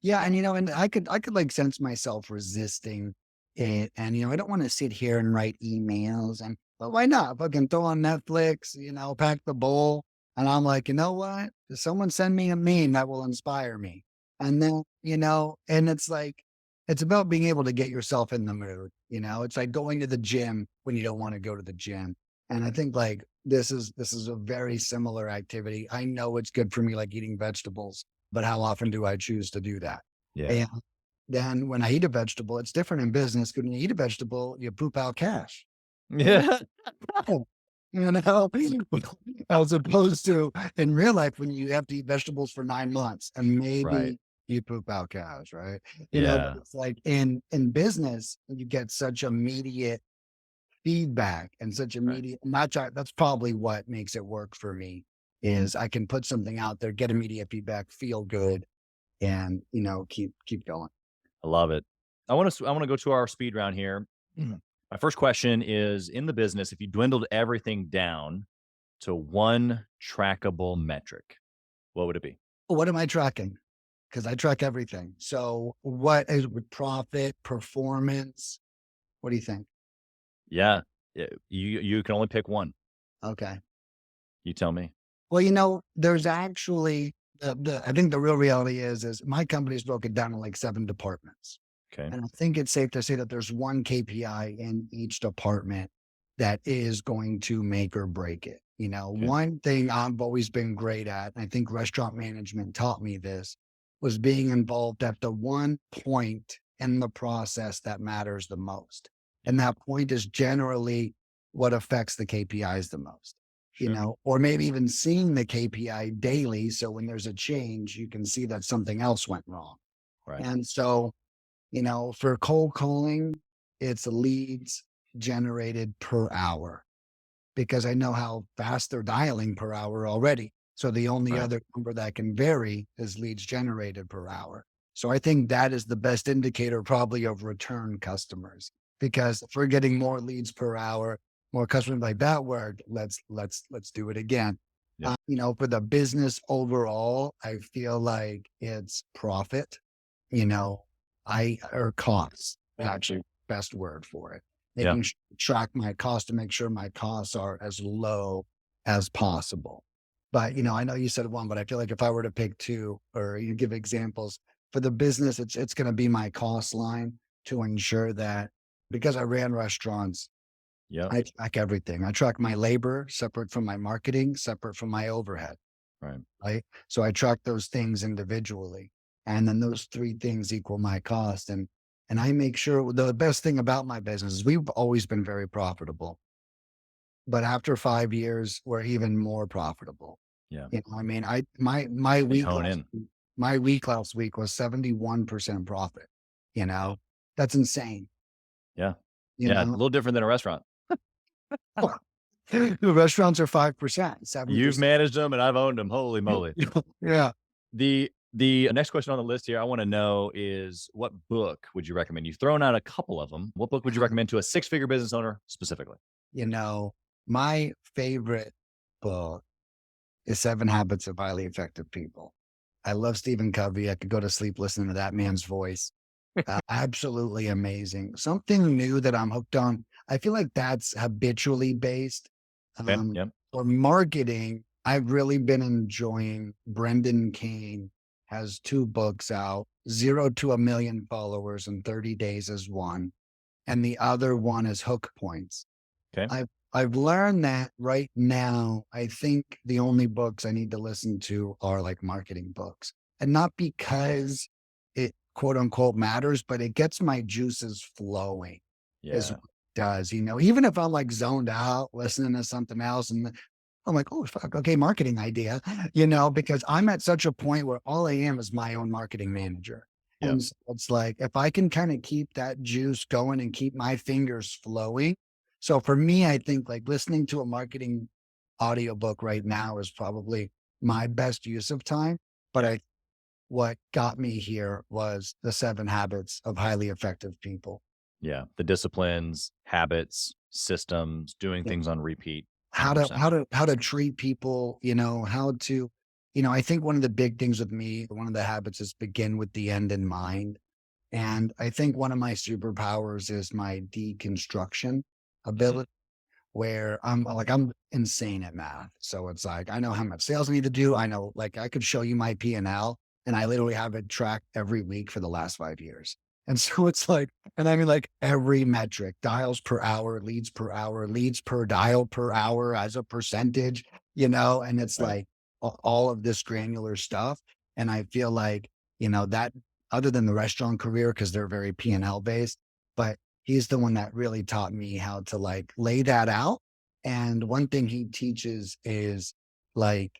Yeah. And, and I could like sense myself resisting it. And, I don't want to sit here and write emails but why not? Fucking throw on Netflix, pack the bowl. And I'm like, you know what? Someone send me a meme that will inspire me. And then, and it's like, it's about being able to get yourself in the mood. It's like going to the gym when you don't want to go to the gym. And I think like this is a very similar activity. I know it's good for me, like eating vegetables, but how often do I choose to do that? Yeah. And then when I eat a vegetable, it's different in business. 'Cause when you eat a vegetable, you poop out cash. Yeah. You know, as opposed to in real life when you have to eat vegetables for 9 months and Right. maybe you poop out cows, right? But Yeah. it's like in business, you get such immediate feedback and such Right. immediate. That's probably what makes it work for me. Is I can put something out there, get immediate feedback, feel good, and keep going. I love it. I want to go to our speed round here. My first question is, in the business, if you dwindled everything down to one trackable metric, what would it be? What am I tracking? Because I track everything. So what is with profit, performance? What do you think? Yeah. You can only pick one. Okay. You tell me. Well, there's actually I think the real reality is my company's broken down in like 7 departments. Okay. And I think it's safe to say that there's one KPI in each department that is going to make or break it. Okay. One thing I've always been great at, and I think restaurant management taught me this, was being involved at the one point in the process that matters the most. And that point is generally what affects the KPIs the most, Sure. or maybe even seeing the KPI daily. So when there's a change, you can see that something else went wrong. Right. And so for cold calling, it's leads generated per hour because I know how fast they're dialing per hour already. So the only Right. other number that can vary is leads generated per hour. So I think that is the best indicator probably of return customers. because if we're getting more leads per hour, more customers like that word, let's do it again. Yep. For the business overall, I feel like it's profit, or costs, actually best word for it. Yeah. Track my costs to make sure my costs are as low as possible. But, I know you said one, but I feel like if I were to pick two or you give examples for the business, it's going to be my cost line to ensure that, because I ran restaurants, Yeah. I track everything. I track my labor separate from my marketing, separate from my overhead. Right. Right. So I track those things individually. And then those three things equal my cost. And I make sure the best thing about my business is we've always been very profitable. But after 5 years, we're even more profitable. Yeah. I mean, my week Hone in. my week last week was 71% profit. That's insane. Yeah. You Yeah. A know, little different than a restaurant. the restaurants are 5%, 7%. You've managed them and I've owned them. Holy moly. Yeah. The next question on the list here I want to know is, what book would you recommend? You've thrown out a couple of them. What book would you recommend to a six-figure business owner specifically? My favorite book is 7 Habits of Highly Effective People. I love Stephen Covey. I could go to sleep listening to that man's voice. Absolutely amazing. Something new that I'm hooked on. I feel like that's habitually based. Okay. Yep. For marketing, I've really been enjoying Brendan Kane has 2 books out, 0 to 1 Million Followers in 30 Days is one. And the other one is Hook Points. Okay. I've learned that right now, I think the only books I need to listen to are like marketing books, and not because it quote unquote matters, but it gets my juices flowing is Yeah. what it does, even if I'm like zoned out listening to something else and I'm like, oh, fuck, okay, marketing idea, because I'm at such a point where all I am is my own marketing manager. Yep. And so it's like, if I can kind of keep that juice going and keep my fingers flowing. So for me, I think like listening to a marketing audiobook right now is probably my best use of time. But what got me here was the 7 Habits of Highly Effective People. Yeah. The disciplines, habits, systems, doing Yeah. things on repeat. How 100%. to treat people, how to, I think one of the big things with me, one of the habits is begin with the end in mind. And I think one of my superpowers is my deconstruction ability, where I'm insane at math. So it's like, I know how much sales I need to do. I know, like, I could show you my P&L and I literally have it tracked every week for the last 5 years. And so it's like, and I mean, like every metric, dials per hour, leads per dial per hour as a percentage, and it's Right. like all of this granular stuff. And I feel like, that other than the restaurant career, because they're very P&L based, but he's the one that really taught me how to like lay that out. And one thing he teaches is like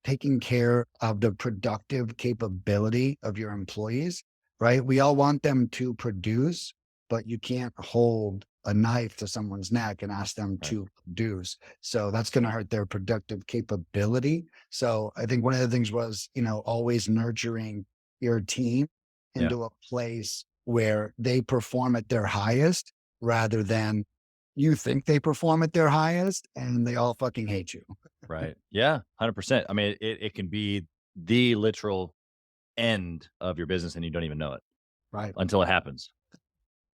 taking care of the productive capability of your employees, right? We all want them to produce, but you can't hold a knife to someone's neck and ask them Right. to produce. So that's going to hurt their productive capability. So I think one of the things was, always nurturing your team Yeah. into a place where they perform at their highest rather than you think they perform at their highest and they all fucking hate you. Right. Yeah. 100%. I mean, it can be the literal end of your business and you don't even know it Right. until it happens.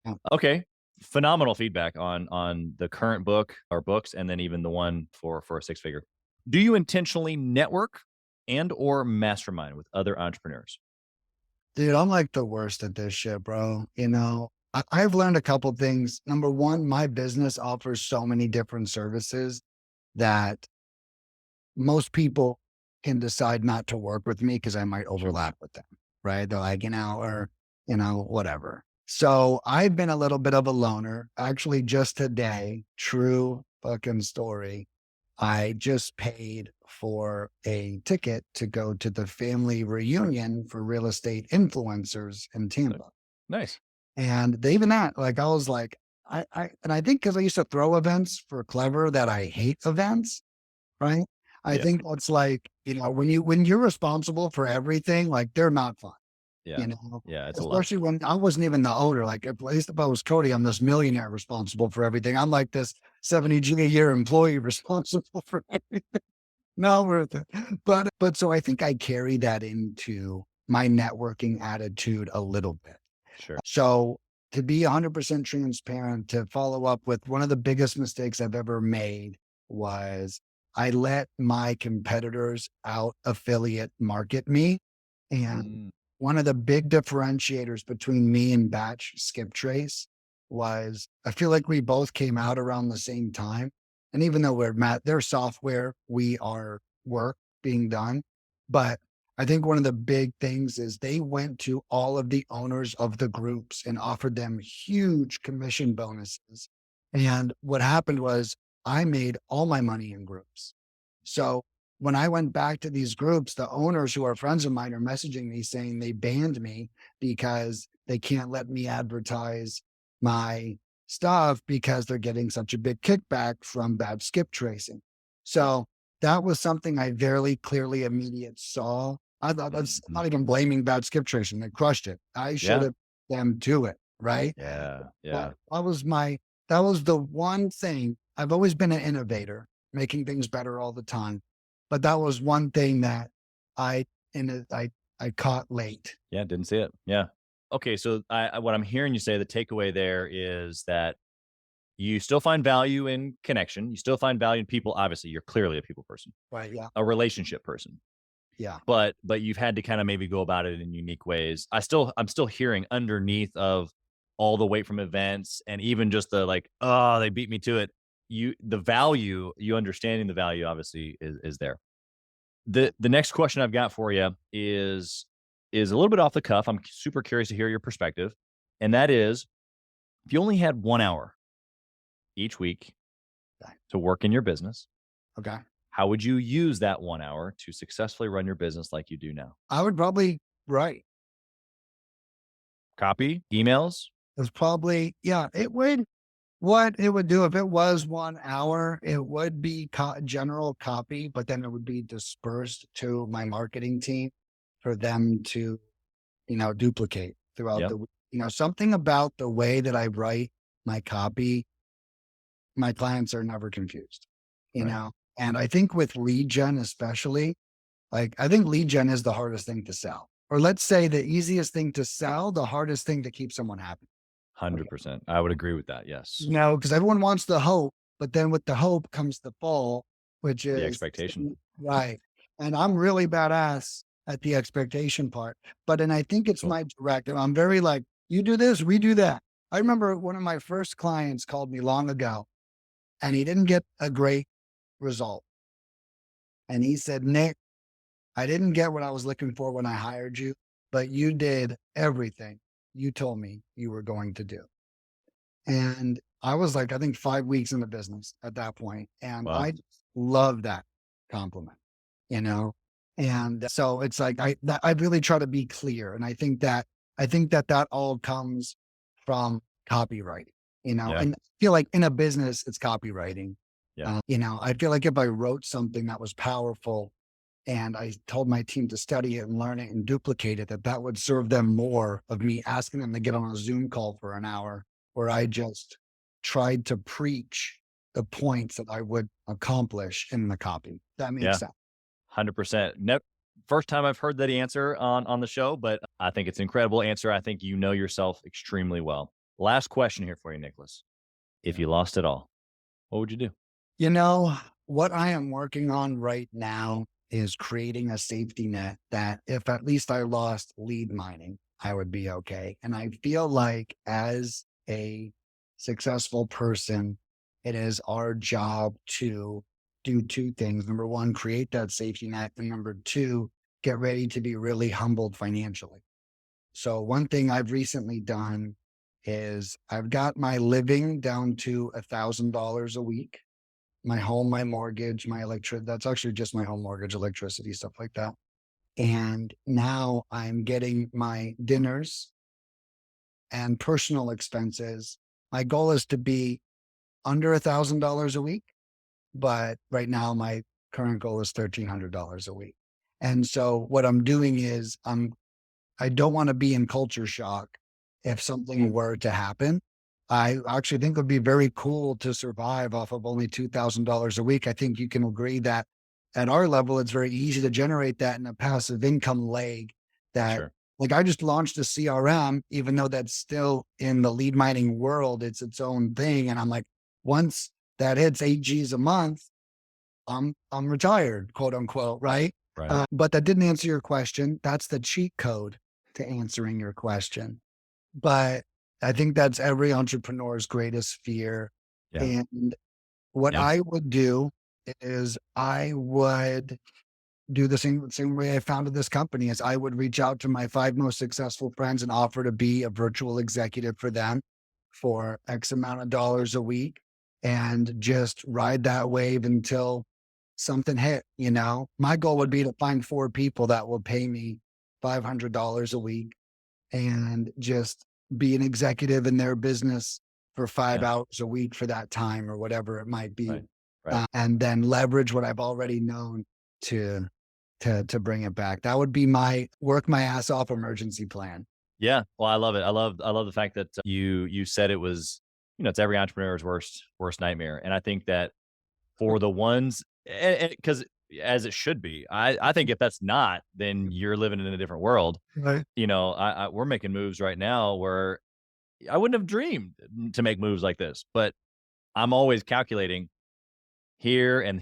Yeah. Okay. Phenomenal feedback on the current book or books, and then even the one for a 6-figure. Do you intentionally network and or mastermind with other entrepreneurs? Dude, I'm like the worst at this shit, bro. I've learned a couple things. Number one, my business offers so many different services that most people can decide not to work with me because I might overlap with them, right? They're like, or, whatever. So I've been a little bit of a loner. Actually, just today, true fucking story, I just paid for a ticket to go to the family reunion for real estate influencers in Tampa. Nice. And they even that, like, I was like, and I think because I used to throw events for Clever that I hate events, right? I Yeah. think it's like, when you're responsible for everything, like they're not fun. Yeah. know, Yeah. It's a lot. especially when I wasn't even the owner. Like at least if I was Cody, I'm this millionaire responsible for everything. I'm like this 70G a year employee responsible for everything. Not worth it. But so I think I carry that into my networking attitude a little bit. Sure. So to be 100% transparent, to follow up with one of the biggest mistakes I've ever made was I let my competitors out affiliate market me. And Mm, one of the big differentiators between me and Batch Skip Trace was I feel like we both came out around the same time. And even though their software, we are work being done. But I think one of the big things is they went to all of the owners of the groups and offered them huge commission bonuses. And what happened was I made all my money in groups. So when I went back to these groups, the owners who are friends of mine are messaging me saying they banned me because they can't let me advertise my stuff because they're getting such a big kickback from bad skip tracing. So that was something I very clearly immediate saw. I thought that's mhm. not even blaming bad skip tracing. They crushed it. I should Yeah. have them do it. Right. Yeah. Yeah. That was the one thing. I've always been an innovator, making things better all the time. But that was one thing that I, in it, I caught late. Yeah. Didn't see it. Yeah. Okay. So what I'm hearing you say, the takeaway there is that you still find value in connection. You still find value in people. Obviously, you're clearly a people person, Right. Yeah. a relationship person. Yeah. But you've had to kind of maybe go about it in unique ways. I'm still hearing underneath of all the weight from events and even just the like, oh, they beat me to it. The value, you understanding the value obviously is there. The next question I've got for you is a little bit off the cuff. I'm super curious to hear your perspective. And that is if you only had 1 hour each week Okay. to work in your business, Okay. how would you use that 1 hour to successfully run your business like you do now? I would probably, right. Copy, emails? It's probably, yeah, it would. What it would do if it was 1 hour, it would be general copy, but then it would be dispersed to my marketing team for them to, duplicate throughout Yep. the week. Something about the way that I write my copy, my clients are never confused, Right. and I think with lead gen, especially, like I think lead gen is the hardest thing to sell, or let's say the easiest thing to sell, the hardest thing to keep someone happy. 100%. I would agree with that. Yes. No, because everyone wants the hope, but then with the hope comes the fall, which The is expectation. right. And I'm really badass at the expectation part. And I think it's Cool. my direct. And I'm very like, you do this, we do that. I remember one of my first clients called me long ago and he didn't get a great result. And he said, Nick, I didn't get what I was looking for when I hired you, but you did everything you told me you were going to do. And I was like, I think 5 weeks in the business at that point, and Wow. I love that compliment, you know? And so it's like, I really try to be clear. And I think that that all comes from copywriting, Yeah. and I feel like in a business, it's copywriting. Yeah. I feel like if I wrote something that was powerful and I told my team to study it and learn it and duplicate it, that would serve them more of me asking them to get on a Zoom call for an hour where I just tried to preach the points that I would accomplish in the copy. That makes Yeah. sense. 100%. First time I've heard that answer on the show, but I think it's an incredible answer. I think you know yourself extremely well. Last question here for you, Nicholas. If you lost it all, what would you do? What I am working on right now is creating a safety net that if at least I lost lead mining, I would be okay. And I feel like as a successful person, it is our job to do two things. Number one, create that safety net. And number two, get ready to be really humbled financially. So one thing I've recently done is I've got my living down to $1,000 a week, my home, my mortgage, my electric. That's actually just my home mortgage, electricity, stuff like that. And now I'm getting my dinners and personal expenses. My goal is to be under $1,000 a week, but right now my current goal is $1,300 a week. And so what I'm doing is I'm I don't want to be in culture shock if something were to happen. I actually think it would be very cool to survive off of only $2,000 a week. I think you can agree that at our level, it's very easy to generate that in a passive income leg that, Sure. like, I just launched a CRM, even though that's still in the lead mining world, it's its own thing. And I'm like, once that hits 8 Gs a month, I'm retired, quote unquote, right? Right. But that didn't answer your question. That's the cheat code to answering your question. But I think that's every entrepreneur's greatest fear. Yeah. And what Yeah. I would do is I would do the same way I founded this company is I would reach out to my 5 most successful friends and offer to be a virtual executive for them for X amount of dollars a week and just ride that wave until something hit, you know? My goal would be to find 4 people that will pay me $500 a week and just be an executive in their business for 5 Yeah. hours a week for that time or whatever it might be. Right. Right. And then leverage what I've already known to to bring it back. That would be my work my ass off emergency plan. Yeah. Well, I love it. I love the fact that you said it was, it's every entrepreneur's worst nightmare. And I think that for the ones, because as it should be, I think if that's not, then you're living in a different world. Right. We're making moves right now where I wouldn't have dreamed to make moves like this, but I'm always calculating here, and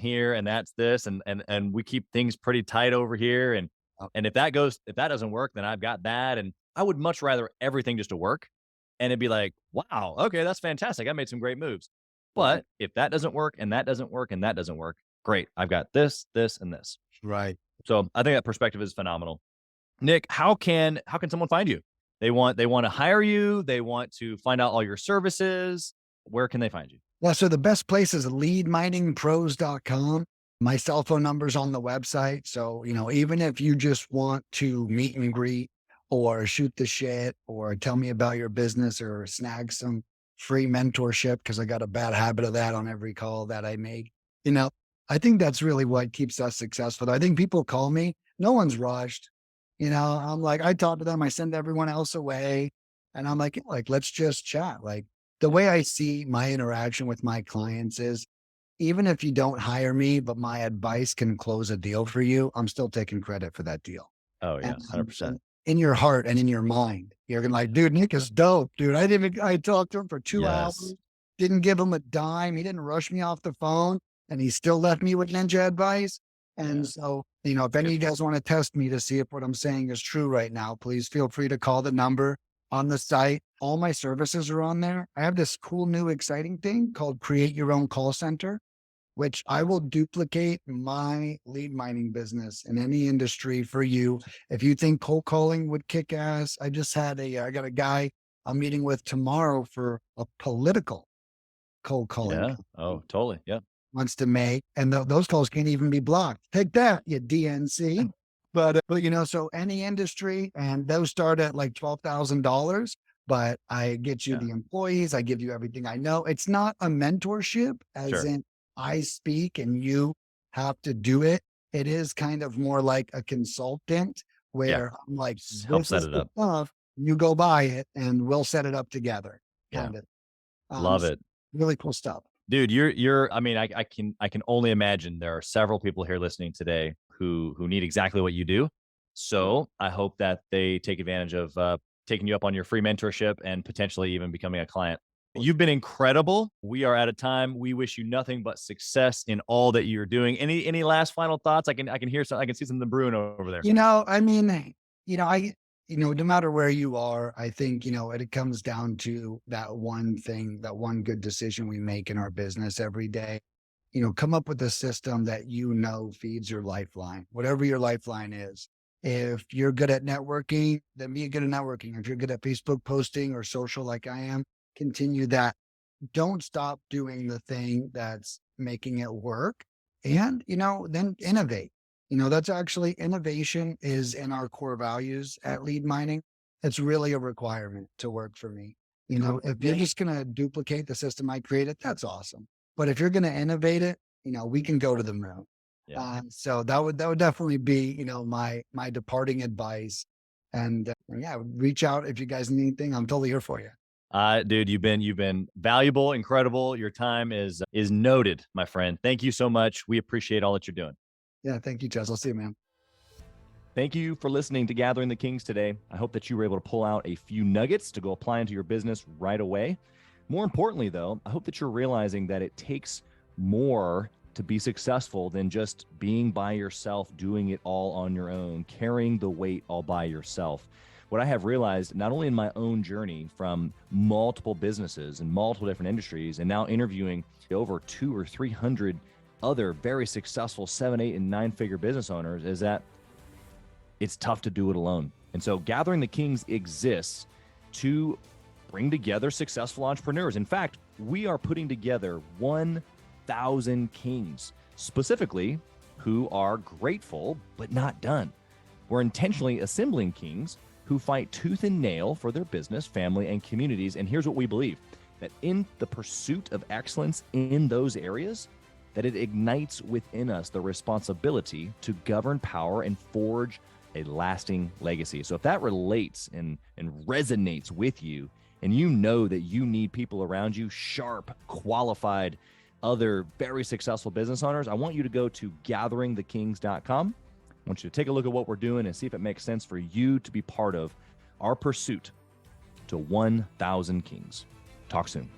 that's this, and we keep things pretty tight over here. And if that doesn't work, then I've got that. And I would much rather everything just to work. And it'd be like, wow, okay, that's fantastic. I made some great moves. But if that doesn't work, and that doesn't work, and that doesn't work, great. I've got this, this, and this. Right. So I think that perspective is phenomenal. Nick, how can someone find you? They want to hire you. They want to find out all your services. Where can they find you? Yeah, so the best place is leadminingpros.com. My cell phone number's on the website. So, even if you just want to meet and greet or shoot the shit or tell me about your business or snag some free mentorship, because I got a bad habit of that on every call that I make, I think that's really what keeps us successful. I think people call me, no one's rushed. I'm like, I talk to them, I send everyone else away. And I'm like, let's just chat. Like, the way I see my interaction with my clients is even if you don't hire me, but my advice can close a deal for you, I'm still taking credit for that deal. Oh yeah, And 100%. in your heart and in your mind, you're gonna like, dude, Nick is dope, dude. I talked to him for 2 hours, Yes. didn't give him a dime. He didn't rush me off the phone and he still left me with ninja advice. And Yeah. so, if any of you guys want to test me to see if what I'm saying is true right now, please feel free to call the number on the site. All my services are on there. I have this cool new exciting thing called Create Your Own Call Center, which I will duplicate my lead mining business in any industry for you. If you think cold calling would kick ass, I got a guy I'm meeting with tomorrow for a political cold calling Yeah. Oh, totally. Yeah. wants to make, and those calls can't even be blocked. Take that, you DNC. But so any industry, and those start at like $12,000. But I get you Yeah. the employees, I give you everything I know. It's not a mentorship, as Sure. in I speak and you have to do it. It is kind of more like a consultant Yeah. where I'm like, Just help this set is it the up. stuff, you go buy it, and we'll set it up together. Yeah. Kind of. Love So it. really cool stuff. Dude, I mean, I can only imagine there are several people here listening today who need exactly what you do. So I hope that they take advantage of taking you up on your free mentorship and potentially even becoming a client. You've been incredible. We are out of time. We wish you nothing but success in all that you're doing. Any last final thoughts? I can hear some. I can see something brewing over there. I mean, no matter where you are, I think, it comes down to that one thing, that one good decision we make in our business every day. Come up with a system that feeds your lifeline, whatever your lifeline is. If you're good at networking, then be good at networking. If you're good at Facebook posting or social like I am, continue that. Don't stop doing the thing that's making it work. And, then innovate. That's actually innovation is in our core values at Lead Mining. It's really a requirement to work for me. If you're just going to duplicate the system I created, that's awesome. But if you're going to innovate it, we can go to the moon. Yeah. So that would definitely be, my departing advice. And Yeah, reach out if you guys need anything. I'm totally here for you. Dude, you've been valuable, incredible. Your time is noted, my friend. Thank you so much. We appreciate all that you're doing. Yeah, thank you, Chaz. I'll see you, man. Thank you for listening to Gathering the Kings today. I hope that you were able to pull out a few nuggets to go apply into your business right away. More importantly, though, I hope that you're realizing that it takes more to be successful than just being by yourself, doing it all on your own, carrying the weight all by yourself. What I have realized, not only in my own journey from multiple businesses and multiple different industries, and now interviewing over 200 or 300 other very successful 7, 8, and 9-figure business owners, is that it's tough to do it alone. And so Gathering the Kings exists to bring together successful entrepreneurs. In fact, we are putting together 1,000 kings, specifically who are grateful but not done. We're intentionally assembling kings who fight tooth and nail for their business, family, and communities. And here's what we believe, that in the pursuit of excellence in those areas, that it ignites within us the responsibility to govern power and forge a lasting legacy. So if that relates and resonates with you, and you know that you need people around you, sharp, qualified, other very successful business owners, I want you to go to gatheringthekings.com. I want you to take a look at what we're doing and see if it makes sense for you to be part of our pursuit to 1,000 kings. Talk soon.